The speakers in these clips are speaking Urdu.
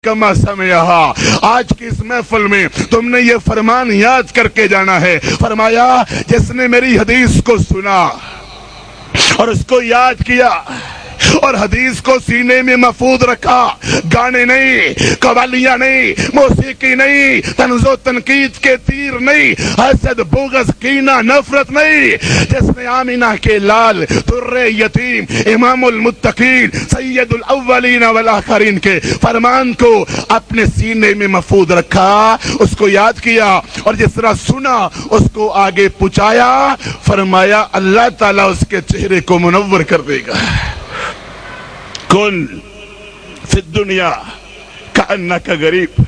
کما سمعھا، آج کی اس محفل میں تم نے یہ فرمان یاد کر کے جانا ہے۔ فرمایا جس نے میری حدیث کو سنا اور اس کو یاد کیا اور حدیث کو سینے میں محفوظ رکھا، گانے نہیں، قوالیاں نہیں، موسیقی نہیں، طنز و تنقید کے تیر نہیں، حسد بغض کینہ نفرت نہیں، جس نے آمینہ کے لال در یتیم امام المتقین سید الاولین والآخرین کے فرمان کو اپنے سینے میں محفوظ رکھا، اس کو یاد کیا اور جس طرح سنا اس کو آگے پہنچایا، فرمایا اللہ تعالیٰ اس کے چہرے کو منور کر دے گا۔ کن فی الدنیا کأنک غریب،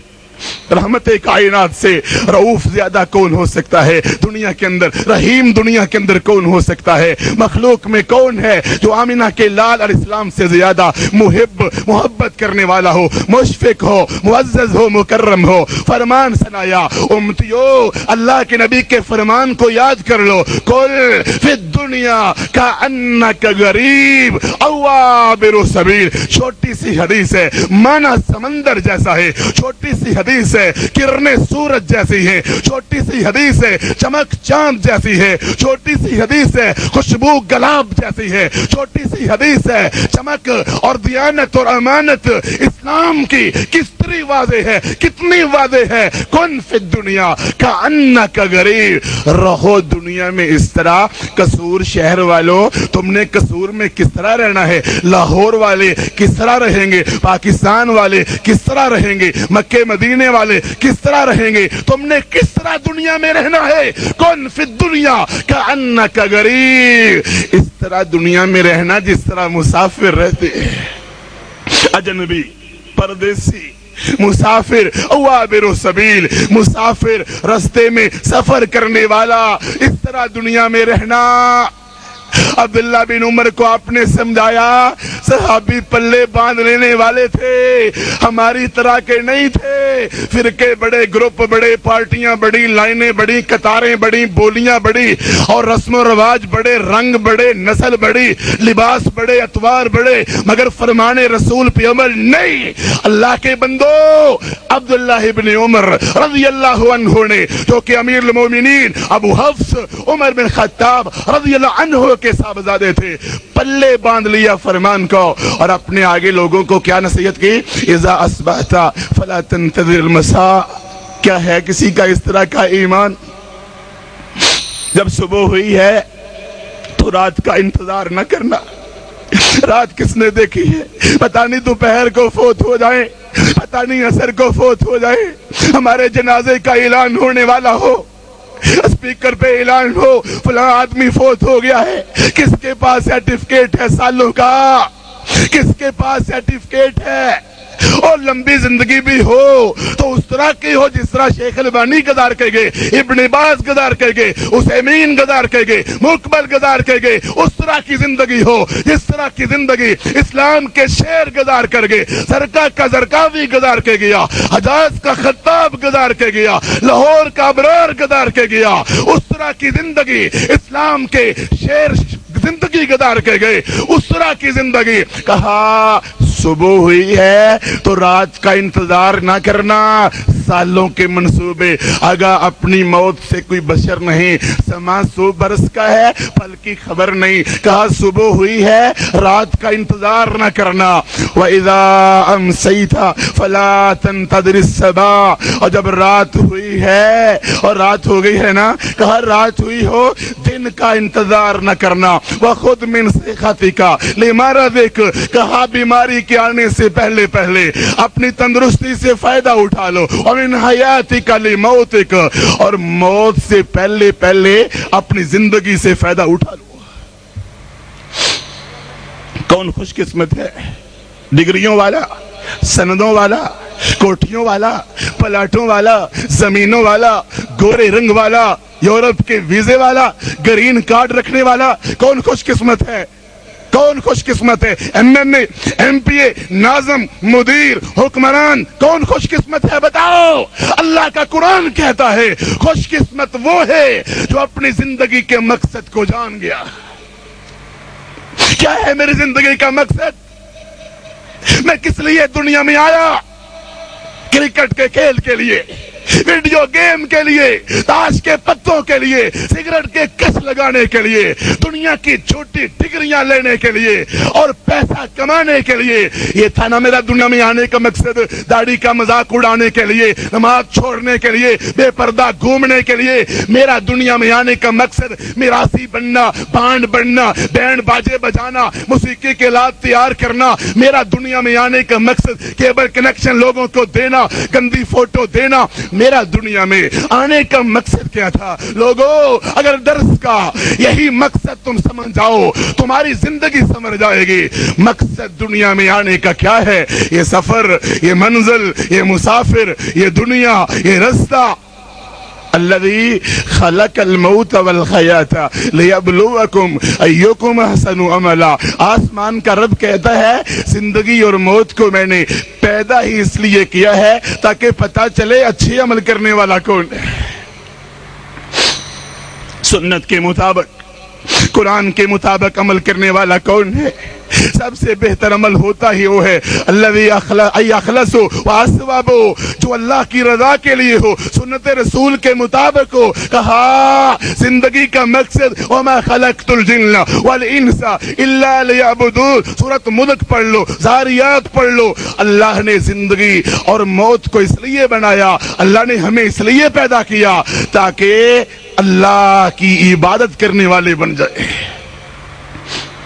رحمت کائنات سے رؤوف زیادہ کون ہو سکتا ہے دنیا کے اندر؟ رحیم دنیا کے اندر کون ہو سکتا ہے؟ مخلوق میں کون ہے جو آمینہ کے لال علیہ السلام سے زیادہ محبت کرنے والا ہو، مشفق ہو، معزز ہو، مکرم ہو؟ فرمان سنایا، امتیو اللہ کے نبی کے فرمان کو یاد کر لو، قل فی الدنیا کأنک غریب او عابر سبیل، چھوٹی سی حدیث ہے، معنی سمندر جیسا ہے، چھوٹی سی حدیث ہے، کرنے سورج جیسی ہے، چھوٹی سی حدیث ہے، چمک چاند جیسی ہے، چھوٹی سی حدیث ہے، خوشبو گلاب جیسی ہے، چھوٹی سی حدیث ہے، چمک اور دیانت اور امانت اسلام کی کتنی واضح ہے، کتنی واضح ہے۔ کن فی الدنیا کأنک غریب، رہو دنیا میں اس طرح۔ قصور شہر والوں، تم نے قصور میں کس طرح رہنا ہے؟ لاہور والے کس طرح رہیں گے؟ پاکستان والے کس طرح رہیں گے؟ مکہ مدینے والے کس طرح رہیں گے؟ تم نے کس طرح دنیا میں رہنا ہے؟ کن فی الدنیا کأنک غریب، اس طرح دنیا میں رہنا جس طرح مسافر رہتے ہیں، اجنبی، پردیسی، مسافر، عابر السبیل، مسافر، رستے میں سفر کرنے والا، اس طرح دنیا میں رہنا۔ عبداللہ بن عمر کو آپ نے سمجھایا، صحابی پلے باندھ لینے والے تھے، ہماری طرح کے نہیں تھے، فرقے بڑے، گروپ بڑے، پارٹیاں بڑی، لائنیں بڑی، قطاریں بڑی، بولیاں بڑی اور رسم و رواج بڑے، رنگ بڑے، نسل بڑی، لباس بڑے، اتوار بڑے، مگر فرمان رسول پہ عمل نہیں۔ اللہ کے بندو، عبداللہ بن عمر رضی اللہ عنہ نے، جو کہ امیر المومنین ابو حفص عمر بن خطاب رضی اللہ عنہ کے صاحبزادے تھے، پلے باندھ لیا فرمان کو اور اپنے آگے لوگوں کو کیا نصیحت کی؟ اذا اصبحت فلا تنتظر المساء۔ کیا ہے کسی کا اس طرح کا ایمان؟ جب صبح ہوئی ہے تو رات کا انتظار نہ کرنا۔ رات کس نے دیکھی ہے؟ پتہ نہیں دوپہر کو فوت ہو جائے، پتہ نہیں عصر کو فوت ہو جائے، ہمارے جنازے کا اعلان ہونے والا ہو، اسپیکر پہ اعلان ہو فلاں آدمی فوت ہو گیا ہے، کس کے پاس سرٹیفکیٹ ہے سالوں کا؟ کس کے پاس سرٹیفکیٹ ہے؟ اور لمبی زندگی بھی ہو تو اس طرح کی ہو جس طرح شیخ البانی گزار کے گئے، ابن باز گزار کے گئے، عثیمین گزار کے گئے، مقبل گزار کے گئے، اس طرح کی زندگی ہو جس طرح کی زندگی اسلام کے شیر گزار کر گئے، سرکا کا زرکاوی گزار کے گیا، حجاز کا خطاب گزار کے گیا، لاہور کا ابرار گزار کے گیا، اس طرح کی زندگی اسلام کے شیر زندگی گزار کے گئے، اس طرح کی زندگی۔ کہا صبح ہوئی ہے تو رات کا انتظار نہ کرنا، سالوں کے منصوبے، اگر اپنی موت سے کوئی بشر نہیں، سما 100 برس کا ہے، پل کی خبر نہیں۔ کہا صبح ہوئی ہے رات کا انتظار نہ کرنا۔ وَإِذَا أَمْسَيْتَ فَلَا تَنْتَظِرِ الصَّبَاحَ، اور جب رات ہوئی ہے اور رات ہو گئی ہے نا، کہا رات ہوئی ہو دن کا انتظار نہ کرنا۔ وَخُذْ مِنْ صِحَّتِكَ لِمَرَضِكَ، کہا بیماری کے آنے سے پہلے اپنی تندرستی سے فائدہ اٹھا لو، وَمِنْ حَيَاتِكَ لِمَوْتِكَ، اور موت سے پہلے اپنی زندگی سے فائدہ اٹھا لو۔ کون خوش قسمت ہے؟ ڈگریوں والا، سندوں والا، کوٹھیوں والا، پلاٹوں والا، زمینوں والا، گورے رنگ والا، یورپ کے ویزے والا، گرین کارڈ رکھنے والا، کون خوش قسمت ہے؟ کون خوش قسمت ہے؟ ایم این اے، ایم پی اے، ناظم، مدیر، حکمران، کون خوش قسمت ہے؟ بتاؤ۔ اللہ کا قرآن کہتا ہے خوش قسمت وہ ہے جو اپنی زندگی کے مقصد کو جان گیا۔ کیا ہے میری زندگی کا مقصد؟ میں کس لیے دنیا میں آیا؟ کرکٹ کے کھیل کے لیے، ویڈیو گیم کے لیے، تاش کے پتوں کے لیے، سگریٹ کے کس لگانے کے لیے، دنیا کی چھوٹی ڈگریاں لینے کے لیے اور پیسہ کمانے کے لیے۔ یہ تھا نا میرا دنیا میں آنے کا مقصد، داڑھی کا مذاق اڑانے کے لیے، نماز چھوڑنے کے لیے، بے پردہ گھومنے کے لیے۔ میرا دنیا میں آنے کا مقصد میراثی بننا، بانڈ بننا، بینڈ باجے بجانا، موسیقی کے آلات تیار کرنا۔ میرا دنیا میں آنے کا مقصد کیبل کنیکشن لوگوں کو دینا، گندی فوٹو دینا۔ میرا دنیا میں آنے کا مقصد کیا تھا؟ لوگوں، اگر درس کا یہی مقصد تم سمجھ جاؤ، تمہاری زندگی سمجھ جائے گی۔ مقصد دنیا میں آنے کا کیا ہے؟ یہ سفر، یہ منزل، یہ مسافر، یہ دنیا، یہ رستہ۔ الذي خلق الموت والحیات لیبلوکم ایکم احسن عملا۔ آسمان کا رب کہتا ہے زندگی اور موت کو میں نے پیدا ہی اس لیے کیا ہے تاکہ پتہ چلے اچھے عمل کرنے والا کون ہے، سنت کے مطابق، قرآن کے مطابق عمل کرنے والا کون ہے۔ سب سے بہتر عمل ہوتا ہی وہ ہے الذی اخلص واصوب، جو اللہ کی رضا کے لیے ہو، سنت رسول کے مطابق ہو۔ کہا زندگی کا مقصد وما خلقت الجن والانس الا لیعبدون۔ سورۃ ملک پڑھ لو، زاریات پڑھ لو۔ اللہ نے زندگی اور موت کو اس لیے بنایا، اللہ نے ہمیں اس لیے پیدا کیا تاکہ اللہ کی عبادت کرنے والے بن جائے۔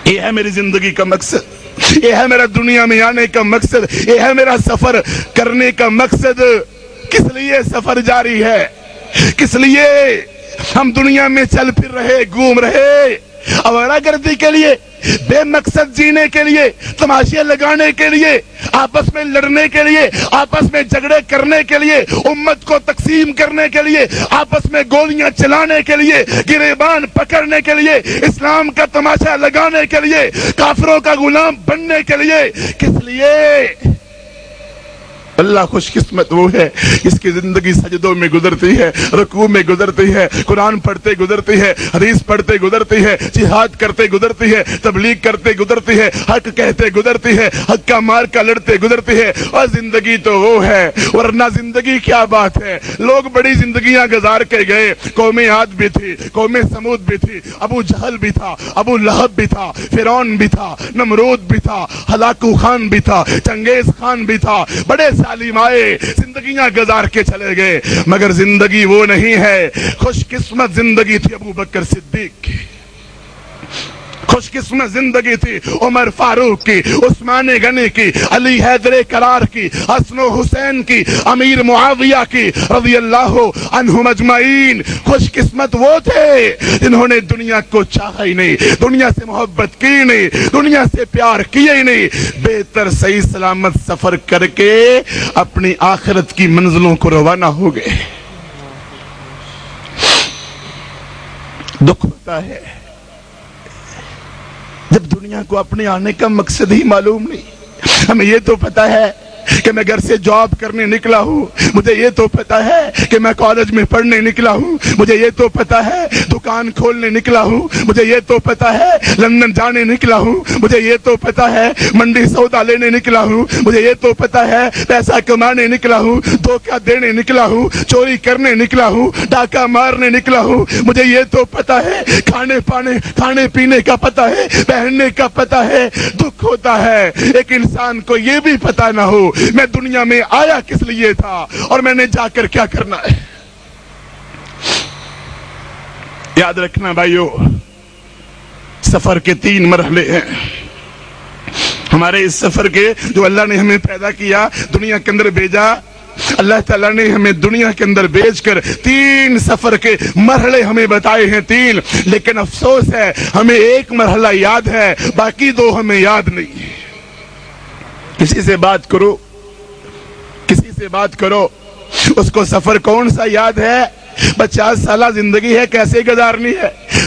یہ ہے میری زندگی کا مقصد، یہ ہے میرا دنیا میں آنے کا مقصد، یہ ہے میرا سفر کرنے کا مقصد۔ کس لیے سفر جاری ہے؟ کس لیے ہم دنیا میں چل پھر رہے، گھوم رہے؟ آوارہ گردی کے لیے، بے مقصد جینے کے لیے، تماشے لگانے کے لیے، آپس میں لڑنے کے لیے، آپس میں جھگڑے کرنے کے لیے، امت کو تقسیم کرنے کے لیے، آپس میں گولیاں چلانے کے لیے، گریبان پکڑنے کے لیے، اسلام کا تماشا لگانے کے لیے، کافروں کا غلام بننے کے لیے۔ کس لیے؟ اللہ خوش قسمت وہ ہے اس کی زندگی سجدوں میں گزرتی ہے، رکوع میں گزرتی ہے، قرآن پڑھتے گزرتی ہے، حدیث پڑھتے گزرتی ہے، جہاد کرتے گزرتی ہے، تبلیغ کرتے گزرتی ہے، حق کہتے گزرتی ہے، حق کا مار کا لڑتے گزرتی ہے۔ اور زندگی تو وہ ہے، ورنہ زندگی کیا بات ہے۔ لوگ بڑی زندگیاں گزار کے گئے، قوم عاد بھی تھی، قوم سمود بھی تھی، ابو جہل بھی تھا، ابو لہب بھی تھا، فرعون بھی تھا، نمرود بھی تھا، ہلاکو خان بھی تھا، چنگیز خان بھی تھا، بڑے سالم آئے، زندگیاں گزار کے چلے گئے، مگر زندگی وہ نہیں ہے۔ خوش قسمت زندگی تھی ابو بکر صدیق کی، خوش قسمت زندگی تھی عمر فاروق کی، عثمان غنی کی، علی حیدر کرار کی، حسن و حسین کی، امیر معاویہ کی رضی اللہ عنہم اجمعین۔ خوش قسمت وہ تھے جنہوں نے دنیا کو چاہا ہی نہیں، دنیا سے محبت کی نہیں، دنیا سے پیار کیا ہی نہیں، بہتر صحیح سلامت سفر کر کے اپنی آخرت کی منزلوں کو روانہ ہو گئے۔ دکھ ہوتا ہے جب دنیا کو اپنے آنے کا مقصد ہی معلوم نہیں۔ ہمیں یہ تو پتا ہے کہ میں گھر سے جاب کرنے نکلا ہوں، مجھے یہ تو پتا ہے کہ میں کالج میں پڑھنے نکلا ہوں، مجھے یہ تو پتا ہے دکان کھولنے نکلا ہوں، مجھے یہ تو پتا ہے لندن جانے نکلا ہوں، مجھے یہ تو پتا ہے منڈی سودا لینے نکلا ہوں، مجھے یہ تو پتا ہے پیسہ کمانے نکلا ہوں، دھوکہ دینے نکلا ہوں، چوری کرنے نکلا ہوں، ڈاکہ مارنے نکلا ہوں، مجھے یہ تو پتا ہے کھانے پینے کا پتا ہے، پہننے کا پتا ہے۔ دکھ ہوتا ہے ایک انسان کو یہ بھی پتا نہ ہو میں دنیا میں آیا کس لیے تھا اور میں نے جا کر کیا کرنا ہے۔ یاد رکھنا بھائیو، سفر کے 3 مرحلے ہیں ہمارے اس سفر کے، جو اللہ نے ہمیں پیدا کیا، دنیا کے اندر بھیجا۔ اللہ تعالیٰ نے ہمیں دنیا کے اندر بھیج کر 3 سفر کے مرحلے ہمیں بتائے ہیں، 3، لیکن افسوس ہے ہمیں ایک مرحلہ یاد ہے، باقی 2 ہمیں یاد نہیں۔ کسی سے بات کرو، کسی سے بات کرو، اس کو سفر کون سا یاد ہے؟ 50 سالہ زندگی ہے، کیسے گزارنی ہے؟